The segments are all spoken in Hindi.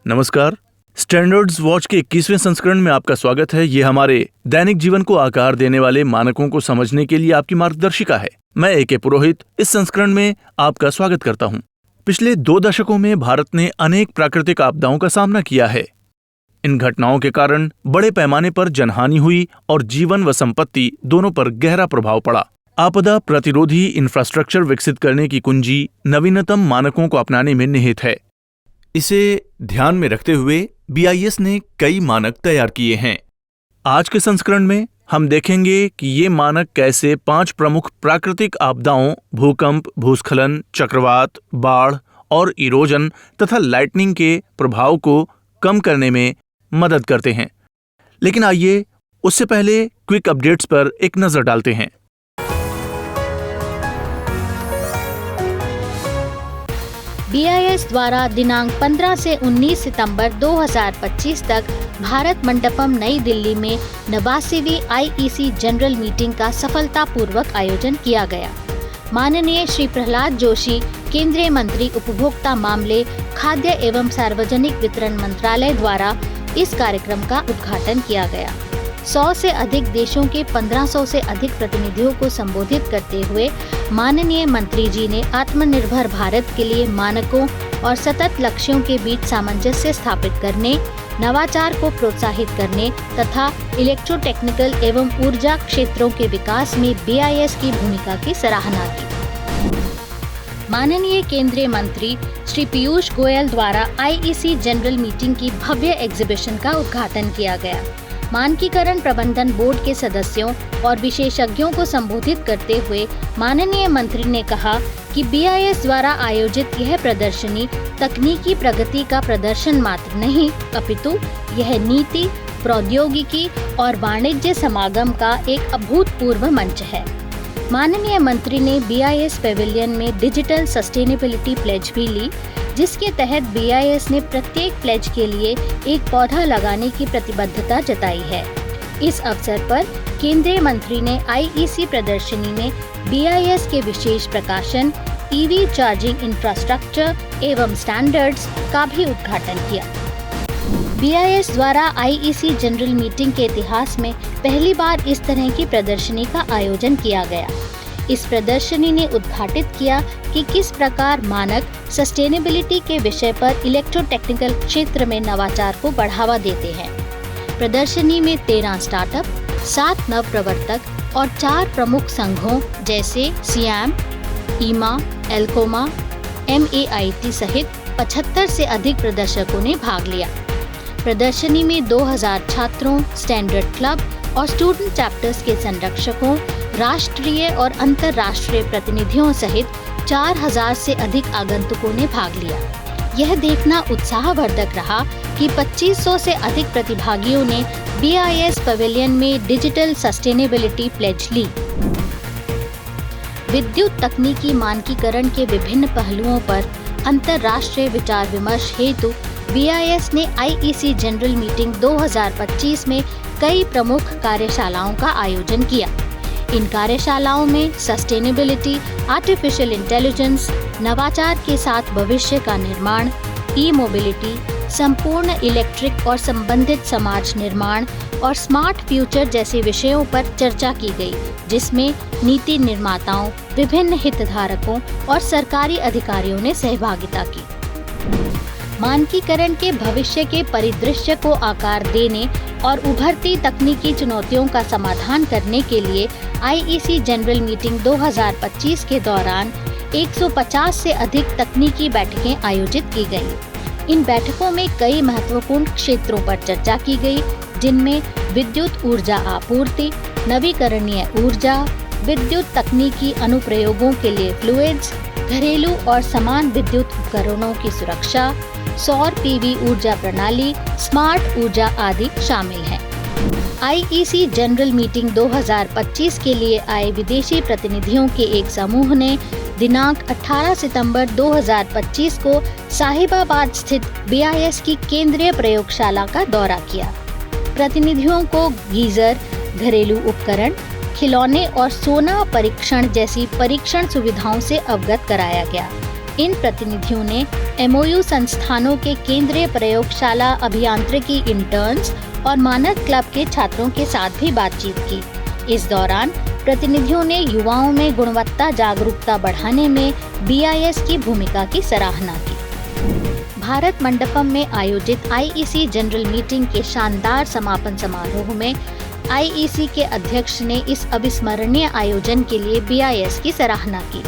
नमस्कार। स्टैंडर्ड्स वॉच के 21वें संस्करण में आपका स्वागत है। ये हमारे दैनिक जीवन को आकार देने वाले मानकों को समझने के लिए आपकी मार्गदर्शिका है। मैं ए.के. पुरोहित इस संस्करण में आपका स्वागत करता हूँ। पिछले 2 दशकों में भारत ने अनेक प्राकृतिक आपदाओं का सामना किया है। इन घटनाओं के कारण बड़े पैमाने पर जनहानि हुई और जीवन व संपत्ति दोनों पर गहरा प्रभाव पड़ा। आपदा प्रतिरोधी इंफ्रास्ट्रक्चर विकसित करने की कुंजी नवीनतम मानकों को अपनाने में निहित है। इसे ध्यान में रखते हुए BIS ने कई मानक तैयार किए हैं। आज के संस्करण में हम देखेंगे कि ये मानक कैसे 5 प्रमुख प्राकृतिक आपदाओं भूकंप, भूस्खलन, चक्रवात, बाढ़ और इरोजन तथा लाइटनिंग के प्रभाव को कम करने में मदद करते हैं। लेकिन आइए उससे पहले क्विक अपडेट्स पर एक नजर डालते हैं। BIS द्वारा दिनांक 15 से 19 सितंबर 2025 तक भारत मंडपम नई दिल्ली में 89वीं IEC जनरल मीटिंग का सफलतापूर्वक आयोजन किया गया। माननीय श्री प्रहलाद जोशी, केंद्रीय मंत्री उपभोक्ता मामले, खाद्य एवं सार्वजनिक वितरण मंत्रालय द्वारा इस कार्यक्रम का उद्घाटन किया गया। 100 से अधिक देशों के 1500 से अधिक प्रतिनिधियों को संबोधित करते हुए माननीय मंत्री जी ने आत्मनिर्भर भारत के लिए मानकों और सतत लक्ष्यों के बीच सामंजस्य स्थापित करने, नवाचार को प्रोत्साहित करने तथा इलेक्ट्रोटेक्निकल एवं ऊर्जा क्षेत्रों के विकास में BIS की भूमिका की सराहना की। माननीय केंद्रीय मंत्री श्री पीयूष गोयल द्वारा IEC जनरल मीटिंग की भव्य एग्जीबिशन का उद्घाटन किया गया। मानकीकरण प्रबंधन बोर्ड के सदस्यों और विशेषज्ञों को संबोधित करते हुए माननीय मंत्री ने कहा कि BIS द्वारा आयोजित यह प्रदर्शनी तकनीकी प्रगति का प्रदर्शन मात्र नहीं, अपितु यह नीति, प्रौद्योगिकी और वाणिज्य समागम का एक अभूतपूर्व मंच है। माननीय मंत्री ने BIS पेविलियन में डिजिटल सस्टेनेबिलिटी प्लेज भी ली, जिसके तहत BIS ने प्रत्येक प्लेज के लिए एक पौधा लगाने की प्रतिबद्धता जताई है। इस अवसर पर केंद्रीय मंत्री ने IEC प्रदर्शनी में BIS के विशेष प्रकाशन, EV चार्जिंग इंफ्रास्ट्रक्चर एवं स्टैंडर्ड्स का भी उद्घाटन किया। BIS द्वारा IEC जनरल मीटिंग के इतिहास में पहली बार इस तरह की प्रदर्शनी का आयोजन किया गया। इस प्रदर्शनी ने उद्घाटित किया कि किस प्रकार मानक सस्टेनेबिलिटी के विषय पर इलेक्ट्रोटेक्निकल क्षेत्र में नवाचार को बढ़ावा देते हैं। प्रदर्शनी में 13 स्टार्टअप, 7 नवप्रवर्तक और 4 प्रमुख संघों जैसे सियाम, ईमा, एल्कोमा, MAIT सहित 75 से अधिक प्रदर्शकों ने भाग लिया। प्रदर्शनी में 2000 छात्रों, स्टैंडर्ड क्लब और स्टूडेंट चैप्टर्स के संरक्षकों, राष्ट्रीय और अंतर्राष्ट्रीय प्रतिनिधियों सहित 4000 से अधिक आगंतुकों ने भाग लिया। यह देखना उत्साहवर्धक रहा कि 2500 से अधिक प्रतिभागियों ने BIS पवेलियन में डिजिटल सस्टेनेबिलिटी प्लेज ली। विद्युत तकनीकी मानकीकरण के विभिन्न पहलुओं पर अंतर्राष्ट्रीय विचार विमर्श हेतु BIS ने IEC जनरल मीटिंग 2025 में कई प्रमुख कार्यशालाओं का आयोजन किया। इन कार्यशालाओं में सस्टेनेबिलिटी, आर्टिफिशियल इंटेलिजेंस, नवाचार के साथ भविष्य का निर्माण, ई-मोबिलिटी, संपूर्ण इलेक्ट्रिक और संबंधित समाज निर्माण और स्मार्ट फ्यूचर जैसे विषयों पर चर्चा की गई, जिसमें नीति निर्माताओं, विभिन्न हितधारकों और सरकारी अधिकारियों ने सहभागिता की। मानकीकरण के भविष्य के परिदृश्य को आकार देने और उभरती तकनीकी चुनौतियों का समाधान करने के लिए IEC जनरल मीटिंग 2025 के दौरान 150 से अधिक तकनीकी बैठकें आयोजित की गईं। इन बैठकों में कई महत्वपूर्ण क्षेत्रों पर चर्चा की गई, जिनमें विद्युत ऊर्जा आपूर्ति, नवीकरणीय ऊर्जा, विद्युत तकनीकी अनुप्रयोगों के लिए फ्लूइड्स, घरेलू और समान विद्युत उपकरणों की सुरक्षा, सौर PV ऊर्जा प्रणाली, स्मार्ट ऊर्जा आदि शामिल हैं। IEC जनरल मीटिंग 2025 के लिए आए विदेशी प्रतिनिधियों के एक समूह ने दिनांक 18 सितंबर 2025 को साहिबाबाद स्थित BIS की केंद्रीय प्रयोगशाला का दौरा किया। प्रतिनिधियों को गीजर, घरेलू उपकरण, खिलौने और सोना परीक्षण जैसी परीक्षण सुविधाओं से अवगत कराया गया। इन प्रतिनिधियों ने MOU संस्थानों के केंद्रीय प्रयोगशाला अभियांत्रिकी इंटर्न्स और मानक क्लब के छात्रों के साथ भी बातचीत की। इस दौरान प्रतिनिधियों ने युवाओं में गुणवत्ता जागरूकता बढ़ाने में BIS की भूमिका की सराहना की। भारत मंडपम में आयोजित IEC जनरल मीटिंग के शानदार समापन समारोह में IEC के अध्यक्ष ने इस अविस्मरणीय आयोजन के लिए BIS की सराहना की।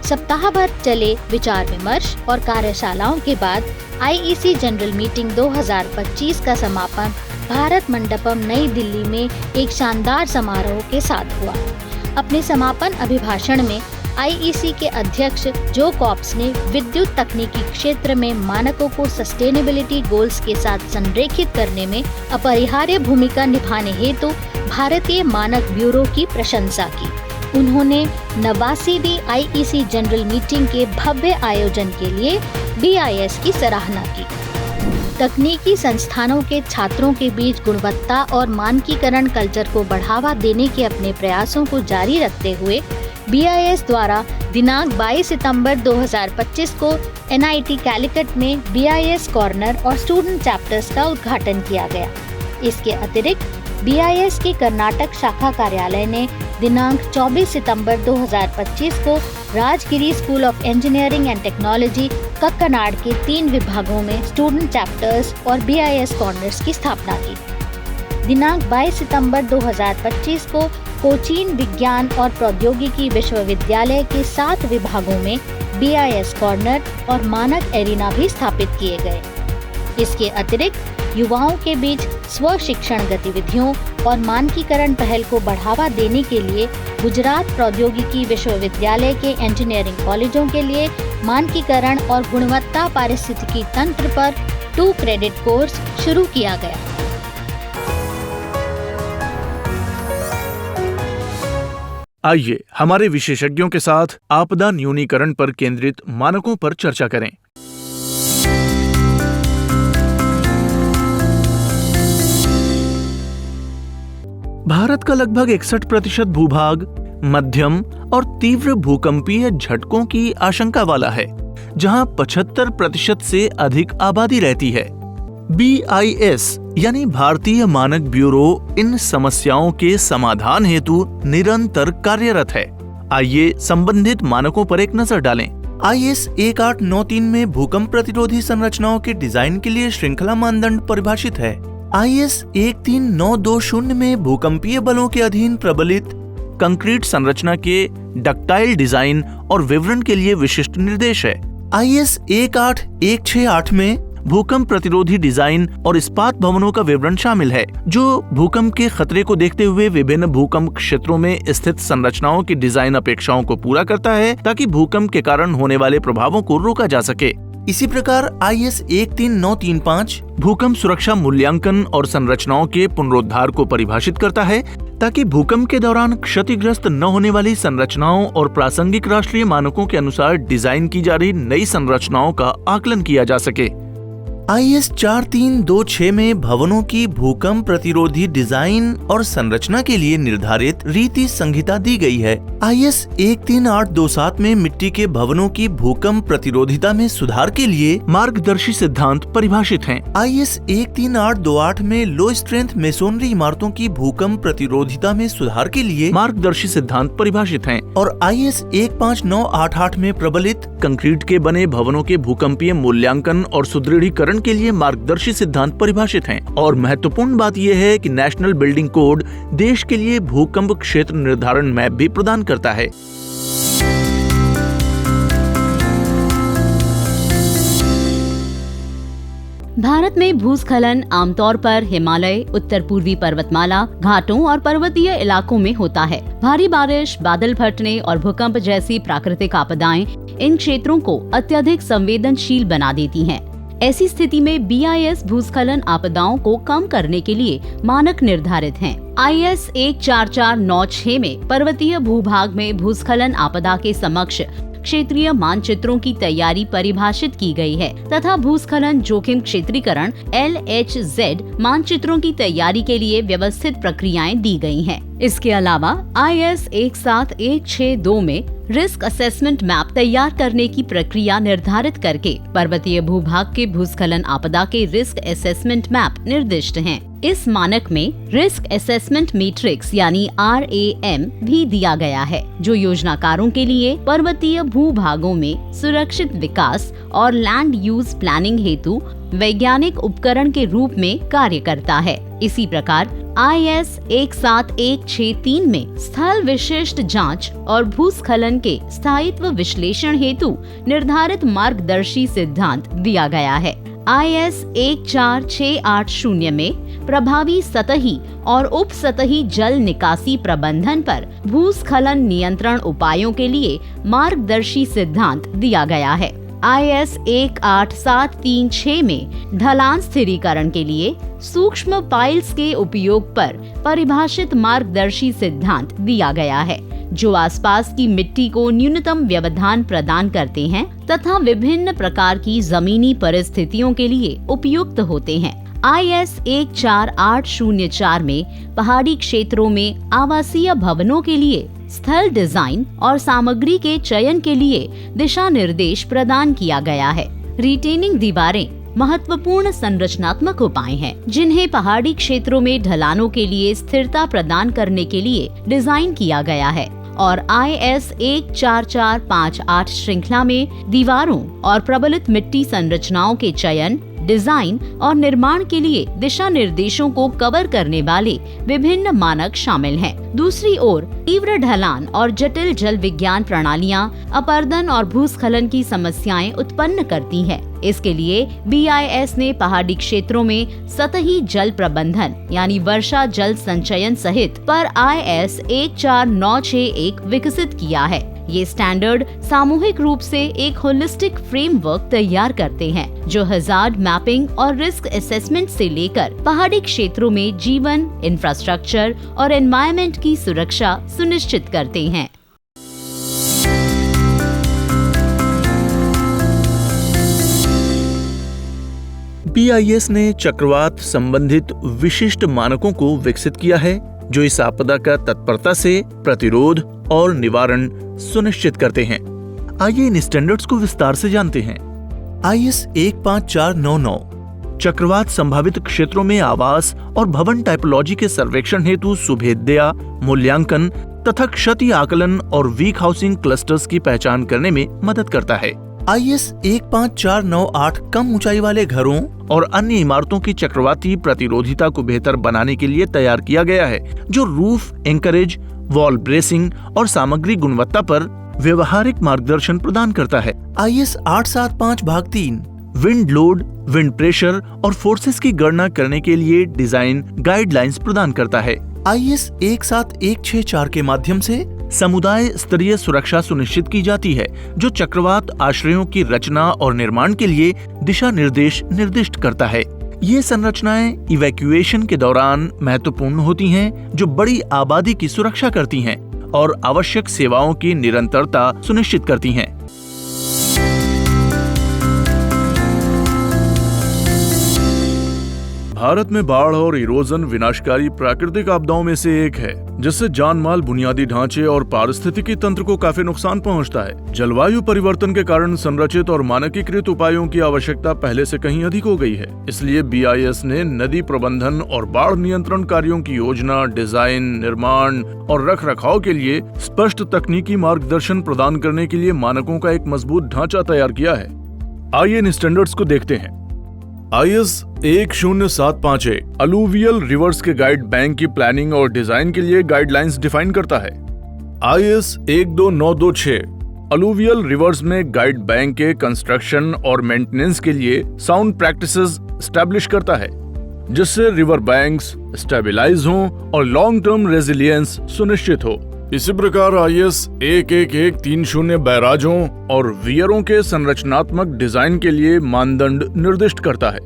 सप्ताह भर चले विचार विमर्श और कार्यशालाओं के बाद IEC जनरल मीटिंग 2025 का समापन भारत मंडपम नई दिल्ली में एक शानदार समारोह के साथ हुआ। अपने समापन अभिभाषण में IEC के अध्यक्ष जो कॉप्स ने विद्युत तकनीकी क्षेत्र में मानकों को सस्टेनेबिलिटी गोल्स के साथ संरेखित करने में अपरिहार्य भूमिका निभाने हेतु भारतीय मानक ब्यूरो की प्रशंसा की। उन्होंने 89वीं IEC जनरल मीटिंग के भव्य आयोजन के लिए BIS की सराहना की। तकनीकी संस्थानों के छात्रों के बीच गुणवत्ता और मानकीकरण कल्चर को बढ़ावा देने के अपने प्रयासों को जारी रखते हुए BIS द्वारा दिनांक 22 सितंबर 2025 को NIT कैलिकट में BIS कॉर्नर और स्टूडेंट चैप्टर्स का उद्घाटन किया गया। इसके अतिरिक्त BIS के कर्नाटक शाखा कार्यालय ने दिनांक 24 सितंबर 2025 को Rajagiri school of engineering and technology Kakkanad के 3 विभागों में स्टूडेंट चैप्टर्स और BIS कॉर्नर्स की स्थापना की। दिनांक 22 सितंबर 2025 को कोचीन विज्ञान और प्रौद्योगिकी विश्वविद्यालय के 7 विभागों में BIS कॉर्नर और मानक एरिना भी स्थापित किए गए। इसके अतिरिक्त युवाओं के बीच स्व शिक्षण गतिविधियों और मानकीकरण पहल को बढ़ावा देने के लिए गुजरात प्रौद्योगिकी विश्वविद्यालय के इंजीनियरिंग कॉलेजों के लिए मानकीकरण और गुणवत्ता पारिस्थितिकी तंत्र पर 2 क्रेडिट कोर्स शुरू किया गया। आइए हमारे विशेषज्ञों के साथ आपदा न्यूनीकरण पर केंद्रित मानकों पर चर्चा करें। भारत का लगभग 61% भूभाग मध्यम और तीव्र भूकंपीय झटकों की आशंका वाला है, जहां 75% से अधिक आबादी रहती है। BIS यानी भारतीय मानक ब्यूरो इन समस्याओं के समाधान हेतु निरंतर कार्यरत है। आइए संबंधित मानकों पर एक नजर डालें। IS 1893 में भूकंप प्रतिरोधी संरचनाओं के डिजाइन के लिए श्रृंखला मानदंड परिभाषित है। IS 13920 में भूकंपीय बलों के अधीन प्रबलित कंक्रीट संरचना के डक्टाइल डिजाइन और विवरण के लिए विशिष्ट निर्देश है। IS 18168 में भूकंप प्रतिरोधी डिजाइन और इस्पात भवनों का विवरण शामिल है, जो भूकंप के खतरे को देखते हुए विभिन्न भूकंप क्षेत्रों में स्थित संरचनाओं की डिजाइन अपेक्षाओं को पूरा करता है, ताकि भूकंप के कारण होने वाले प्रभावों को रोका जा सके। इसी प्रकार IS 13935 भूकंप सुरक्षा मूल्यांकन और संरचनाओं के पुनरुद्धार को परिभाषित करता है, ताकि भूकंप के दौरान क्षतिग्रस्त न होने वाली संरचनाओं और प्रासंगिक राष्ट्रीय मानकों के अनुसार डिजाइन की जा रही नई संरचनाओं का आकलन किया जा सके। IS 4326 में भवनों की भूकंप प्रतिरोधी डिजाइन और संरचना के लिए निर्धारित रीति संहिता दी गई है। IS 13827 में मिट्टी के भवनों की भूकंप प्रतिरोधिता में सुधार के लिए मार्गदर्शी सिद्धांत परिभाषित हैं। IS 13828 में लो स्ट्रेंथ मेसोनरी इमारतों की भूकंप प्रतिरोधिता में सुधार के लिए मार्गदर्शी सिद्धांत परिभाषित हैं। और IS 15988 में प्रबलित कंक्रीट के बने भवनों के भूकंपीय मूल्यांकन और सुदृढ़ीकरण के लिए मार्गदर्शी सिद्धांत परिभाषित हैं। और महत्वपूर्ण बात यह है कि नेशनल बिल्डिंग कोड देश के लिए भूकंप क्षेत्र निर्धारण मैप भी प्रदान करता है। भारत में भूस्खलन आमतौर पर हिमालय, उत्तर पूर्वी पर्वतमाला, घाटों और पर्वतीय इलाकों में होता है। भारी बारिश, बादल फटने और भूकंप जैसी प्राकृतिक आपदाएं इन क्षेत्रों को अत्यधिक संवेदनशील बना देती हैं। ऐसी स्थिति में BIS भूस्खलन आपदाओं को कम करने के लिए मानक निर्धारित हैं। IS 14496 में पर्वतीय भूभाग में भूस्खलन आपदा के समक्ष क्षेत्रीय मानचित्रों की तैयारी परिभाषित की गई है तथा भूस्खलन जोखिम क्षेत्रीकरण LHZ मानचित्रों की तैयारी के लिए व्यवस्थित प्रक्रियाएं दी गई हैं। इसके अलावा IS 17162 में रिस्क असेसमेंट मैप तैयार करने की प्रक्रिया निर्धारित करके पर्वतीय भूभाग के भूस्खलन आपदा के रिस्क असेसमेंट मैप निर्दिष्ट हैं। इस मानक में रिस्क असेसमेंट मैट्रिक्स यानी RAM भी दिया गया है, जो योजनाकारों के लिए पर्वतीय भूभागों में सुरक्षित विकास और लैंड यूज प्लानिंग हेतु वैज्ञानिक उपकरण के रूप में कार्य करता है। इसी प्रकार IS 17163 में स्थल विशिष्ट जांच और भूस्खलन के स्थायित्व विश्लेषण हेतु निर्धारित मार्गदर्शी सिद्धांत दिया गया है। IS 14680 में प्रभावी सतही और उप सतही जल निकासी प्रबंधन पर भूस्खलन नियंत्रण उपायों के लिए मार्गदर्शी सिद्धांत दिया गया है। IS 18736 में ढलान स्थिरीकरण के लिए सूक्ष्म पाइल्स के उपयोग पर परिभाषित मार्गदर्शी सिद्धांत दिया गया है, जो आसपास की मिट्टी को न्यूनतम व्यवधान प्रदान करते हैं तथा विभिन्न प्रकार की जमीनी परिस्थितियों के लिए उपयुक्त होते हैं। IS 14804 में पहाड़ी क्षेत्रों में आवासीय भवनों के लिए स्थल डिजाइन और सामग्री के चयन के लिए दिशा निर्देश प्रदान किया गया है। रिटेनिंग दीवारें महत्वपूर्ण संरचनात्मक उपाय हैं, जिन्हें पहाड़ी क्षेत्रों में ढलानों के लिए स्थिरता प्रदान करने के लिए डिजाइन किया गया है और IS 14458 श्रृंखला में दीवारों और प्रबलित मिट्टी संरचनाओं के चयन, डिजाइन और निर्माण के लिए दिशा निर्देशों को कवर करने वाले विभिन्न मानक शामिल हैं। दूसरी ओर तीव्र ढलान और जटिल जल विज्ञान प्रणालियां अपर्दन और भूस्खलन की समस्याएं उत्पन्न करती हैं। इसके लिए BIS ने पहाड़ी क्षेत्रों में सतही जल प्रबंधन यानी वर्षा जल संचयन सहित पर IS 14961 विकसित किया है। ये स्टैंडर्ड सामूहिक रूप से एक होलिस्टिक फ्रेमवर्क तैयार करते हैं, जो हजार्ड मैपिंग और रिस्क असेसमेंट से लेकर पहाड़ी क्षेत्रों में जीवन, इंफ्रास्ट्रक्चर और एनवायरनमेंट की सुरक्षा सुनिश्चित करते हैं। BIS ने चक्रवात संबंधित विशिष्ट मानकों को विकसित किया है, जो इस आपदा का तत्परता से प्रतिरोध और निवारण सुनिश्चित करते हैं। आइए इन स्टैंडर्ड्स को विस्तार से जानते हैं। IS 15499 चक्रवात संभावित क्षेत्रों में आवास और भवन टाइपोलॉजी के सर्वेक्षण हेतु सुभेद्या, मूल्यांकन तथा क्षति आकलन और वीक हाउसिंग क्लस्टर्स की पहचान करने में मदद करता है। IS 15498 कम ऊंचाई वाले घरों और अन्य इमारतों की चक्रवाती प्रतिरोधिता को बेहतर बनाने के लिए तैयार किया गया है, जो रूफ एंकरेज, वॉल ब्रेसिंग और सामग्री गुणवत्ता पर व्यवहारिक मार्गदर्शन प्रदान करता है। IS 875 भाग 3 विंड लोड, विंड प्रेशर और फोर्सेस की गणना करने के लिए डिजाइन गाइडलाइंस प्रदान करता है। IS 17164 के माध्यम से समुदाय स्तरीय सुरक्षा सुनिश्चित की जाती है, जो चक्रवात आश्रयों की रचना और निर्माण के लिए दिशा निर्देश निर्दिष्ट करता है। ये संरचनाएं इवैक्यूएशन के दौरान महत्वपूर्ण होती हैं, जो बड़ी आबादी की सुरक्षा करती हैं और आवश्यक सेवाओं की निरंतरता सुनिश्चित करती हैं। भारत में बाढ़ और इरोजन विनाशकारी प्राकृतिक आपदाओं में से एक है, जिससे जान माल, बुनियादी ढांचे और पारिस्थितिकी तंत्र को काफी नुकसान पहुंचता है। जलवायु परिवर्तन के कारण संरचित और मानकीकृत उपायों की आवश्यकता पहले से कहीं अधिक हो गई है। इसलिए BIS ने नदी प्रबंधन और बाढ़ नियंत्रण कार्यों की योजना, डिजाइन, निर्माण और रख रखाव के लिए स्पष्ट तकनीकी मार्गदर्शन प्रदान करने के लिए मानकों का एक मजबूत ढांचा तैयार किया है। आइए इन स्टैंडर्ड्स को देखते हैं। IS 10751 अलूवियल रिवर्स के गाइड बैंक की प्लानिंग और डिजाइन के लिए गाइडलाइंस डिफाइन करता है। IS 12926 अलूवियल रिवर्स में गाइड बैंक के कंस्ट्रक्शन और मेंटेनेंस के लिए साउंड प्रैक्टिसेस एस्टैब्लिश करता है, जिससे रिवर बैंक्स स्टेबलाइज हों और लॉन्ग टर्म रेजिलियंस सुनिश्चित हो। इसी प्रकार IS 11130 बैराजों और वियरों के संरचनात्मक डिजाइन के लिए मानदंड निर्दिष्ट करता है।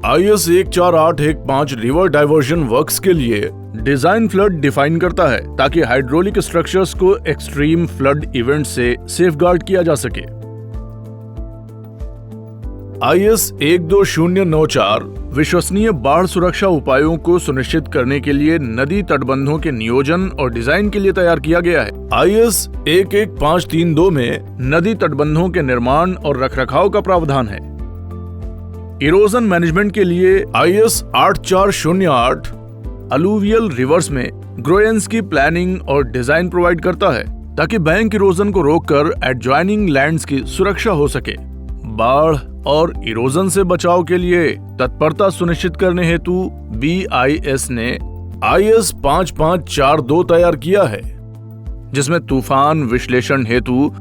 IS 14815 रिवर डाइवर्जन वर्क्स के लिए डिजाइन फ्लड डिफाइन करता है, ताकि हाइड्रोलिक स्ट्रक्चर्स को एक्सट्रीम फ्लड इवेंट से सेफगार्ड किया जा सके। IS 12094 विश्वसनीय बाढ़ सुरक्षा उपायों को सुनिश्चित करने के लिए नदी तटबंधों के नियोजन और डिजाइन के लिए तैयार किया गया है। IS 11532 में नदी तटबंधों के निर्माण और रखरखाव का प्रावधान है। इरोजन मैनेजमेंट के लिए IS 8408 अलूवियल रिवर्स में ग्रोएंस की प्लानिंग और डिजाइन प्रोवाइड करता है ताकि बैंक इरोजन को रोककर एडजॉइनिंग लैंड्स की सुरक्षा हो सके। बाढ़ और इरोजन से बचाव के लिए तत्परता सुनिश्चित करने हेतु BIS ने IS 5542 तैयार किया है, जिसमें तूफान विश्लेषण हेतु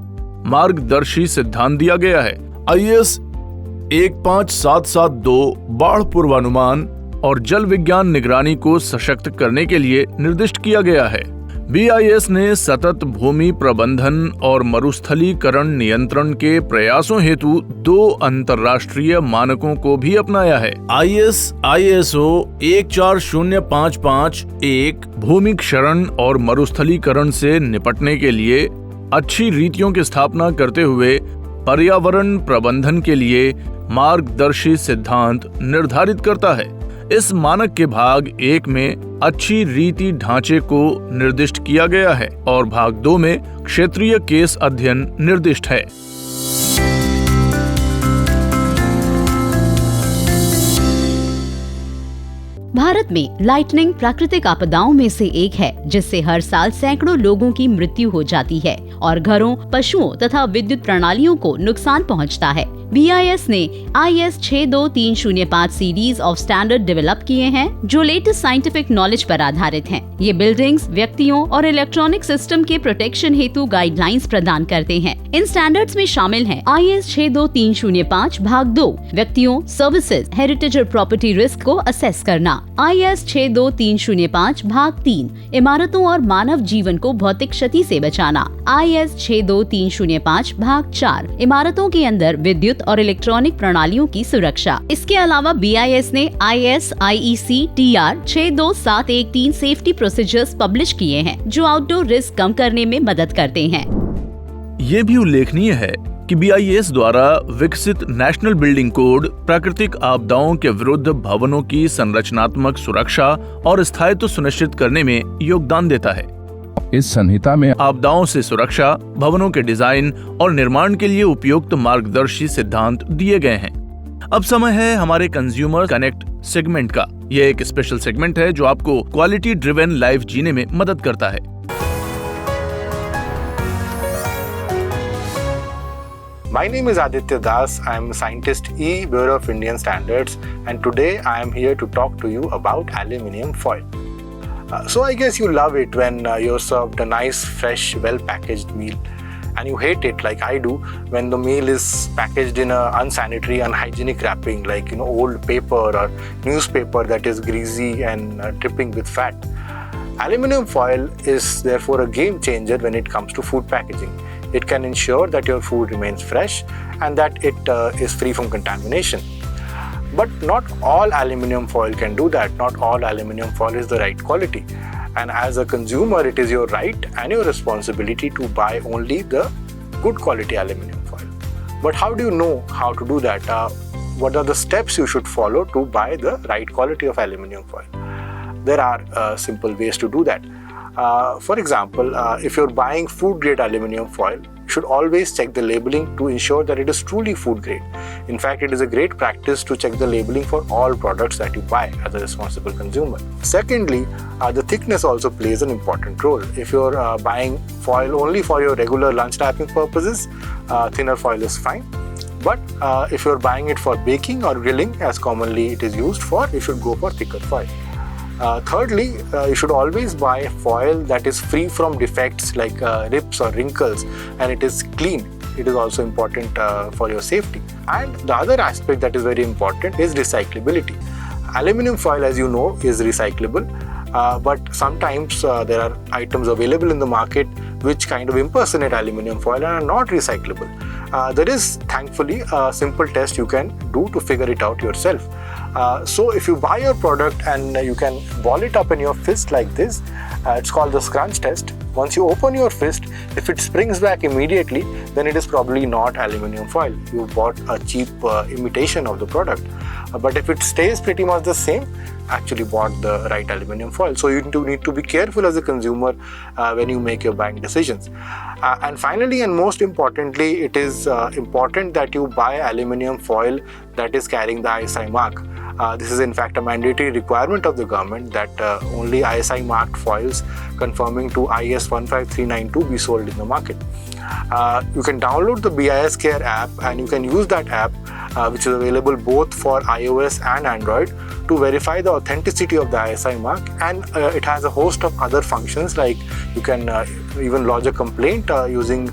मार्गदर्शी सिद्धांत दिया गया है। IS 15772 बाढ़ पूर्वानुमान और जल विज्ञान निगरानी को सशक्त करने के लिए निर्दिष्ट किया गया है। BIS ने सतत भूमि प्रबंधन और मरुस्थलीकरण नियंत्रण के प्रयासों हेतु 2 अंतर्राष्ट्रीय मानकों को भी अपनाया है। ISO 14055 भूमि क्षरण और मरुस्थलीकरण से निपटने के लिए अच्छी रीतियों की स्थापना करते हुए पर्यावरण प्रबंधन के लिए मार्गदर्शी सिद्धांत निर्धारित करता है। इस मानक के भाग 1 में अच्छी रीति ढांचे को निर्दिष्ट किया गया है और भाग 2 में क्षेत्रीय केस अध्ययन निर्दिष्ट है। भारत में लाइटनिंग प्राकृतिक आपदाओं में से एक है, जिससे हर साल सैकड़ों लोगों की मृत्यु हो जाती है और घरों, पशुओं तथा विद्युत प्रणालियों को नुकसान पहुंचता है। BIS ने IS 62305 series of standard develop किए हैं, जो लेटेस्ट साइंटिफिक नॉलेज पर आधारित हैं। ये बिल्डिंग्स, व्यक्तियों और इलेक्ट्रॉनिक सिस्टम के प्रोटेक्शन हेतु गाइडलाइंस प्रदान करते हैं। इन स्टैंडर्ड्स में शामिल हैं IS 62305 भाग 2 व्यक्तियों, सर्विसेज, हेरिटेज और प्रॉपर्टी रिस्क को असेस करना, IS 62305 भाग 3 इमारतों और मानव जीवन को भौतिक क्षति से बचाना, IS 62305 भाग 4 इमारतों के अंदर विद्युत और इलेक्ट्रॉनिक प्रणालियों की सुरक्षा। इसके अलावा BIS ने IS IEC TR 62713 safety procedures publish किए हैं, जो आउटडोर रिस्क कम करने में मदद करते हैं। ये भी उल्लेखनीय है कि BIS द्वारा विकसित नेशनल बिल्डिंग कोड प्राकृतिक आपदाओं के विरुद्ध भवनों की संरचनात्मक सुरक्षा और स्थायित्व सुनिश्चित करने में योगदान देता है। इस संहिता में आपदाओं से सुरक्षा, भवनों के डिजाइन और निर्माण के लिए उपयुक्त मार्गदर्शी सिद्धांत दिए गए हैं। अब समय है हमारे कंज्यूमर कनेक्ट सेगमेंट का। यह एक स्पेशल सेगमेंट है जो आपको क्वालिटी ड्रिवन लाइफ जीने में मदद करता है। My name is Aditya Das. I am a scientist E, Bureau of Indian Standards, and today I am here to talk to you about aluminium foil. So I guess you love it when you're served a nice, fresh, well-packaged meal, and you hate it like I do when the meal is packaged in a unsanitary, unhygienic wrapping, like old paper or newspaper that is greasy and dripping with fat. Aluminium foil is therefore a game changer when it comes to food packaging. It can ensure that your food remains fresh and that it is free from contamination. But not all aluminium foil can do that. Not all aluminium foil is the right quality. And as a consumer, it is your right and your responsibility to buy only the good quality aluminium foil. But how do you know how to do that? What are the steps you should follow to buy the right quality of aluminium foil? There are simple ways to do that. For example, if you're buying food grade aluminium foil, you should always check the labeling to ensure that it is truly food grade. In fact, it is a great practice to check the labeling for all products that you buy as a responsible consumer. Secondly, the thickness also plays an important role. If you're buying foil only for your regular lunch wrapping purposes, thinner foil is fine. But if you're buying it for baking or grilling, as commonly it is used for, you should go for thicker foil. Thirdly, you should always buy foil that is free from defects like rips or wrinkles, and it is clean. It is also important for your safety. And the other aspect that is very important is recyclability. Aluminium foil, as you know, is recyclable, but sometimes there are items available in the market which kind of impersonate aluminium foil and are not recyclable. There is thankfully a simple test you can do to figure it out yourself. So if you buy your product and you can ball it up in your fist like this, it's called the scrunch test. Once you open your fist, if it springs back immediately, then it is probably not aluminum foil. You bought a cheap imitation of the product. But if it stays pretty much the same, actually bought the right aluminum foil. So you need to be careful as a consumer when you make your buying decisions. And finally, and most importantly, it is important that you buy aluminum foil that is carrying the ISI mark. This is in fact a mandatory requirement of the government that only ISI marked foils conforming to IS 15392 be sold in the market. You can download the BIS Care app and you can use that app which is available both for iOS and Android to verify the authenticity of the ISI mark, and it has a host of other functions like you can even lodge a complaint using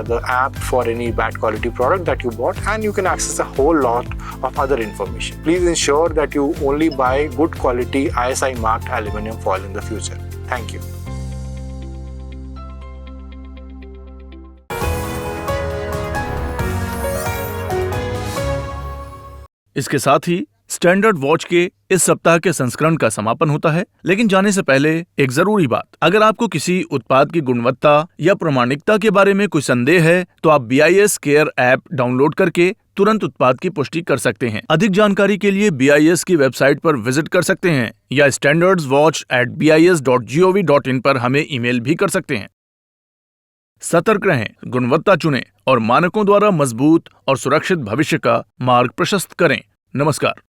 the app for any bad quality product that you bought, and you can access a whole lot of other information. Please ensure that you only buy good quality ISI marked aluminum foil in the future. Thank you. इसके साथ ही स्टैंडर्ड वॉच के इस सप्ताह के संस्करण का समापन होता है। लेकिन जाने से पहले एक जरूरी बात, अगर आपको किसी उत्पाद की गुणवत्ता या प्रामाणिकता के बारे में कोई संदेह है तो आप BIS केयर ऐप डाउनलोड करके तुरंत उत्पाद की पुष्टि कर सकते हैं। अधिक जानकारी के लिए BIS की वेबसाइट पर विजिट कर सकते हैं या standardswatch@bis.gov.in पर हमें ईमेल भी कर सकते हैं। सतर्क रहें, गुणवत्ता चुनें और मानकों द्वारा मजबूत और सुरक्षित भविष्य का मार्ग प्रशस्त करें। नमस्कार।